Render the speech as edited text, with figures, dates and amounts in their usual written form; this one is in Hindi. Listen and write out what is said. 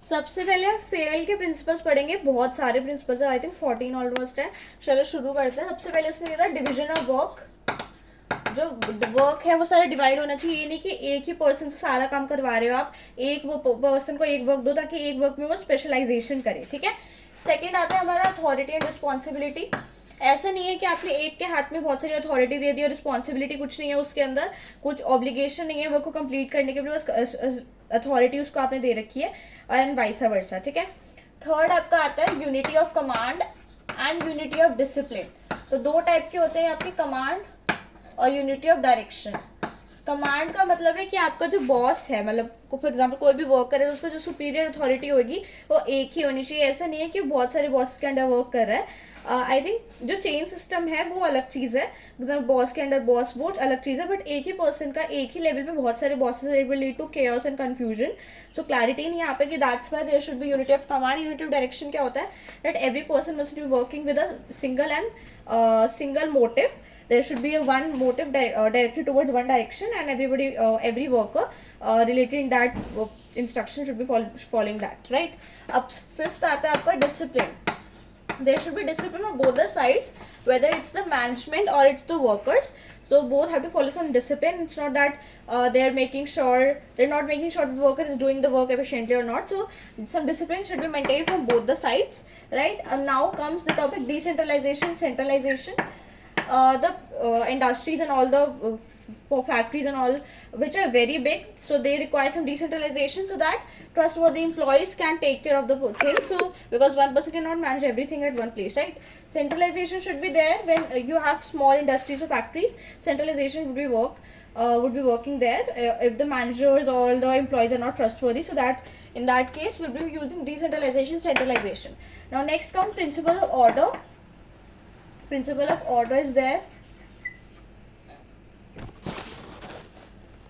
सबसे पहले हम फेल के प्रिंसिपल्स पढ़ेंगे, बहुत सारे प्रिंसिपल्स है, आई थिंक 14 ऑलमोस्ट है। चलो शुरू करते हैं। सबसे पहले उसने दिया था डिवीजन ऑफ वर्क। जो वर्क है वो सारा डिवाइड होना चाहिए, ये नहीं कि एक ही पर्सन से सारा काम करवा रहे हो आप, एक वो पर्सन को एक वर्क दो ताकि एक वर्क में वो स्पेशलाइजेशन करे, ठीक है। सेकंड आता है हमारा अथॉरिटी एंड रिस्पॉन्सिबिलिटी। ऐसा नहीं है कि आपने एक के हाथ में बहुत सारी अथॉरिटी दे दी और रिस्पॉन्सिबिलिटी कुछ नहीं है उसके अंदर, कुछ ऑब्लिगेशन नहीं है वर्क को कंप्लीट करने के लिए, बस अथॉरिटी उसको आपने दे रखी है, एंड वाइस वर्सा, ठीक है। थर्ड आपका आता है unity of command and unity of discipline. तो दो टाइप के होते हैं आपकी, कमांड और यूनिटी ऑफ डायरेक्शन। कमांड का मतलब है कि आपका जो बॉस है, मतलब फॉर एग्जांपल कोई भी वर्कर है तो उसका जो सुपीरियर अथॉरिटी होगी वो एक ही होनी चाहिए। ऐसा नहीं है कि बहुत सारे बॉस के अंडर वर्क कर रहा है। आई थिंक जो चेन सिस्टम है वो अलग चीज़ है, बॉस के अंडर बॉस वो अलग चीज़ है, बट एक ही पर्सन का एक ही लेवल पे बहुत सारे bosses, it will lead to chaos and confusion. So clarity नहीं यहाँ पे कि that's why there should be unity of command. Unity of direction क्या होता है, that every person must be working with a single motive. There should be a one motive directed towards one direction, and everybody, every worker related in that instruction should be following that, right? अब fifth आता है आपका discipline. There should be discipline on both the sides, whether it's the management or it's the workers. So both have to follow some discipline. It's not that they're not making sure that the worker is doing the work efficiently or not. So some discipline should be maintained from both the sides, right? And now comes the topic decentralization, centralization. The industries and all the factories and all which are very big, so they require some decentralization so that trustworthy employees can take care of the things. So because one person cannot manage everything at one place, right? Centralization should be there when you have small industries or factories. Centralization would be working there if the managers or all the employees are not trustworthy, so that in that case we'll be using decentralization, centralization. Now next comes principle of order. Principle of order is there.